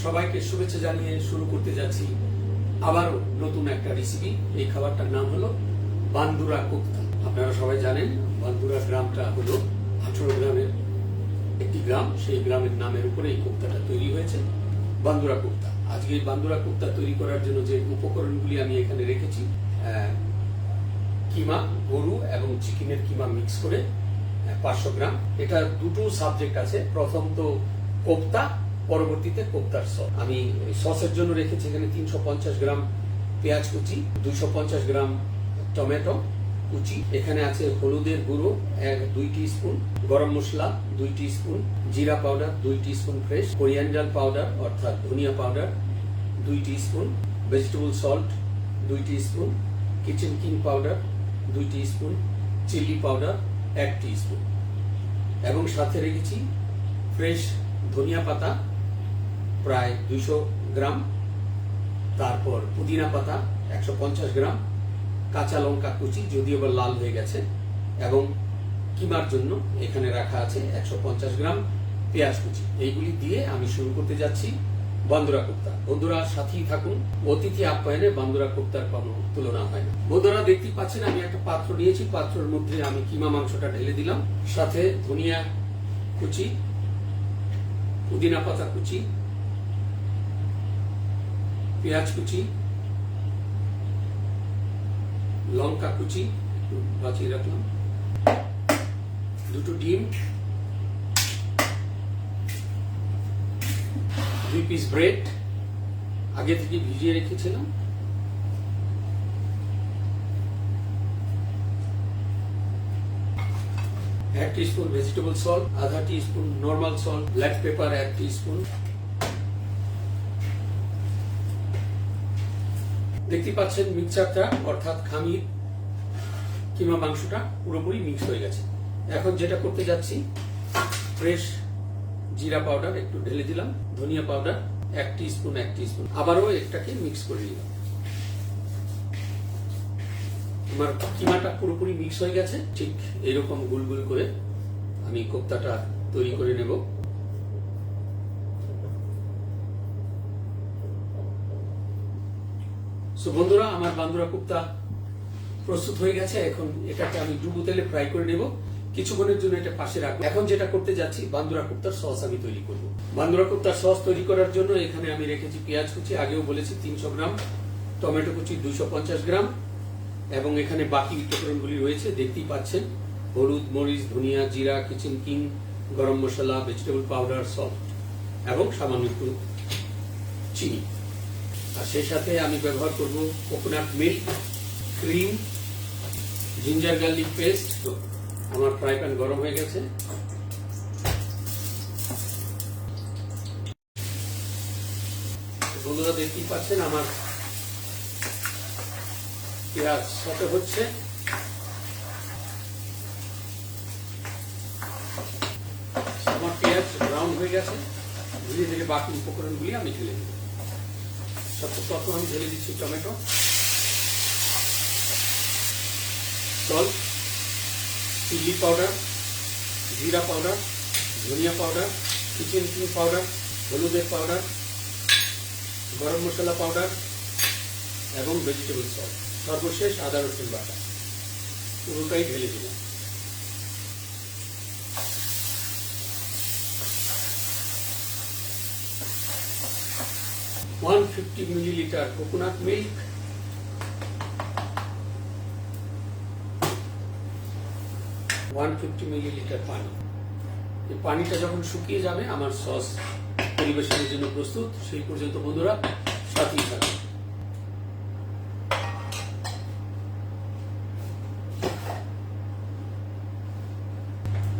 সবাইকে শুভেচ্ছা জানিয়ে শুরু করতে যাচ্ছি আবারও নতুন একটা রেসিপি। এই খাবারটার নাম হলো বান্দুরা কোপ্তা। আপনারা সবাই জানেন বান্দুরা গ্রামটা হলো 18 গ্রামের একটি গ্রাম। সেই গ্রামের নামের উপরে এই কোপ্তাটা তৈরি হয়েছে, বান্দুরা কোপ্তা। আজকে এই বান্দুরা কোপ্তা তৈরি করার জন্য যে উপকরণগুলি আমি এখানে রেখেছি, কিমা, গরু এবং চিকেনের কিমা মিক্স করে 500 গ্রাম। এটা দুটো সাবজেক্ট আছে, প্রথম তো কোপ্তা, পরবর্তীতে কোপ্তার সস। আমি সসের জন্য রেখেছি এখানে 350 গ্রাম পেঁয়াজ কুচি, 250 গ্রাম টমেটো কুচি, এখানে আছে হলুদের গুঁড়ো 2 টিস্পুন, গরম মশলা 2 টিস্পুন, জিরা powder 2 teaspoon fresh, coriander powder অর্থাৎ ধনিয়া powder 2 teaspoon, vegetable salt 2 teaspoon, Kitchen King powder 2 teaspoon, chilli powder 1 teaspoon এবং সাথে রেখেছি ফ্রেশ ধনিয়া পাতা প্রায় 200 গ্রাম, তারপর পুদিনা পাতা 150 গ্রাম, কাঁচা লঙ্কা কুচি যদিও বা লাল হয়ে গেছে, এবং কিমার জন্য এখানে রাখা আছে 150 গ্রাম পেঁয়াজ কুচি। এইগুলি দিয়ে আমি শুরু করতে যাচ্ছি বান্দুরা কোপ্তা। বন্ধুরা সাথেই থাকুন। অতিথি আপ্যায়নে বান্দুরা কোপ্তার কোনো তুলনা হয় না। বন্ধুরা দেখতেই পাচ্ছেন আমি একটা পাত্র নিয়েছি, পাত্রের মধ্যে আমি কিমা মাংসটা ঢেলে দিলাম, সাথে ধনিয়া কুচি, পুদিনা পাতা কুচি, পেঁয়াজ কুচি, লঙ্কা কুচি বাঁচিয়ে রাখলাম, 2টো ডিম, 2 পিস ব্রেড আগে থেকে ভিজিয়ে রেখেছিলাম, এক টিস্পুন ভেজিটেবল সল্ট, আধা teaspoon normal salt, black pepper 1 teaspoon. দেখতে পাচ্ছেন মিক্সচারটা অর্থাৎ খামির কিমা মাংসটা পুরোপুরি মিক্স হয়ে গেছে। এখন যেটা করতে যাচ্ছি, ফ্রেশ জিরা পাউডার একটু ঢেলে দিলাম, ধনিয়া পাউডার 1 টিস্পুন, আবারও এটাকে মিক্স করে দিলাম। আমার কিমাটা পুরোপুরি মিক্স হয়ে গেছে। ঠিক এরকম গোল গোল করে আমি কোপ্তাটা তৈরি করে নেব। বন্ধুরা আমার বান্দুরা কোপ্তা প্রস্তুত হয়ে গেছে। এখন এটাকে আমি ডুবো তেলে ফ্রাই করে নেব, কিছুক্ষণের জন্য এটা পাশে রাখবো। এখন যেটা করতে যাচ্ছি, বান্দুরা কোপ্তার সস আমি তৈরি করব। বান্দুরা কোপ্তার সস তৈরি করার জন্য এখানে আমি রেখেছি পেঁয়াজ কুচি, আগেও বলেছি 300 গ্রাম, টমেটো কুচি 250 গ্রাম, এবং এখানে বাকি উপকরণগুলি রয়েছে দেখতেই পাচ্ছেন, হলুদ, মরিচ, ধনিয়া, জিরা, কিচেন কিং, গরম মশলা, ভেজিটেবল পাউডার, সল্ট এবং সামান্য একটু চিনি। আর সেই সাথে আমি ব্যবহার করব coconut milk, cream, ginger garlic paste. আমার ফ্রাই প্যান গরম হয়ে গেছে। বন্ধুরা দেখতেই পাচ্ছেন আমার পেঁয়াজ সাথে হচ্ছে। আমার পেঁয়াজ ব্রাউন হয়ে গেছে। ধীরে ধীরে বাকি উপকরণগুলি আমি ঢেলে দেব। সর্বপ্রথম আমি ঢেলে দিচ্ছি টমেটো, সল্ট, চিলি পাউডার, জিরা পাউডার, ধনিয়া পাউডার, কিচেন কিং পাউডার, হলুদের পাউডার, গরম মশলা পাউডার এবং ভেজিটেবল সল্ট। সর্বশেষ আদা রসুন বাটা, পুরোটাই ঢেলে দিলাম। One 150 millilitre coconut milk, 150 millilitre পানি। এই পানিটা যখন শুকিয়ে যাবে আমার সস পরিবেশনের জন্য প্রস্তুত। সেই পর্যন্ত বন্ধুরা সাথেই থাকুন।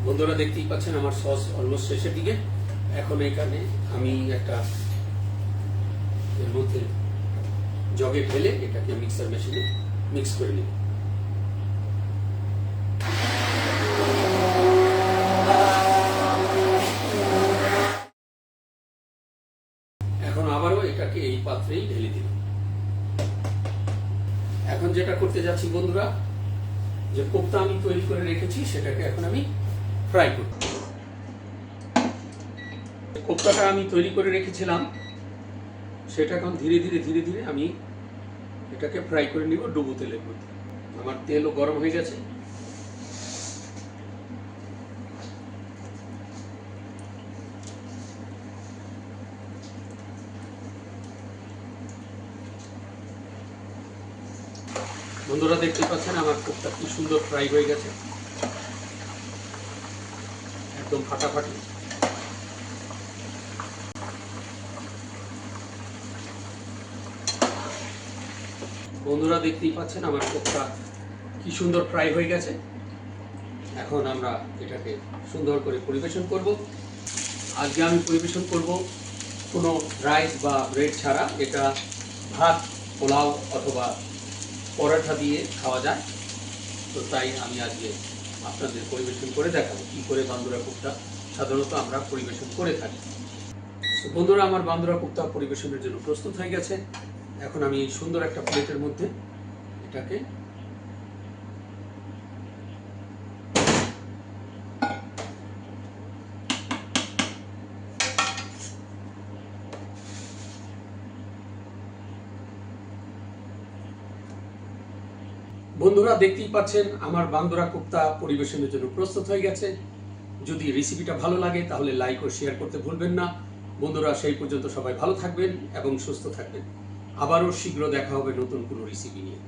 বন্ধুরা দেখতেই পাচ্ছেন আমার সস অলমোস্ট শেষের দিকে। এখন এখানে আমি একটা এর মধ্যে জগে ঢেলে এটাকে মিক্সার মেশিনে মিক্স করে নিই। এখন আবারও এটাকে এই পাত্রেই ঢেলে দিলাম। এখন যেটা করতে যাচ্ছি বন্ধুরা, যে কোপ্তা আমি তৈরি করে রেখেছি সেটাকে এখন আমি ফ্রাই করব। কোপ্তাটা আমি তৈরি করে রেখেছিলাম সেটা এখন ধীরে ধীরে আমি এটাকে ফ্রাই করে নিব ডুবো তেলের মধ্যে। আমার তেলও গরম হয়ে গেছে। বন্ধুরা দেখতে পাচ্ছেন আমার কোপ্তা কি সুন্দর ফ্রাই হয়ে গেছে, একদম ফাটাফাটি। বন্ধুরা দেখতেই পাচ্ছেন আমার কোপ্তা কি সুন্দর ফ্রাই হয়ে গেছে। এখন আমরা এটাকে সুন্দর করে পরিবেশন করব। আজকে আমি পরিবেশন করব কোনো রাইস বা ব্রেড ছাড়া। এটা ভাত, পোলাও অথবা পরোটা দিয়ে খাওয়া যায়। তো তাই আমি আজকে আপনাদের পরিবেশন করে দেখাবো কী করে বান্দুরা কোপ্তা সাধারণত আমরা পরিবেশন করে থাকি। তো বন্ধুরা আমার বান্দুরা কোপ্তা পরিবেশনের জন্য প্রস্তুত হয়ে গেছে। এখন আমি সুন্দর একটা প্লেটের মধ্যে এটাকে বন্ধুরা দেখতেই পাচ্ছেন আমার বান্দুরা কোপ্তা পরিবেশনের জন্য প্রস্তুত হয়ে গেছে। যদি রেসিপিটা ভালো লাগে তাহলে লাইক ও শেয়ার করতে ভুলবেন না। বন্ধুরা সেই পর্যন্ত সবাই ভালো থাকবেন এবং সুস্থ থাকবেন। আবারও শীঘ্র দেখা হবে নতুন কোনো রেসিপি নিয়ে।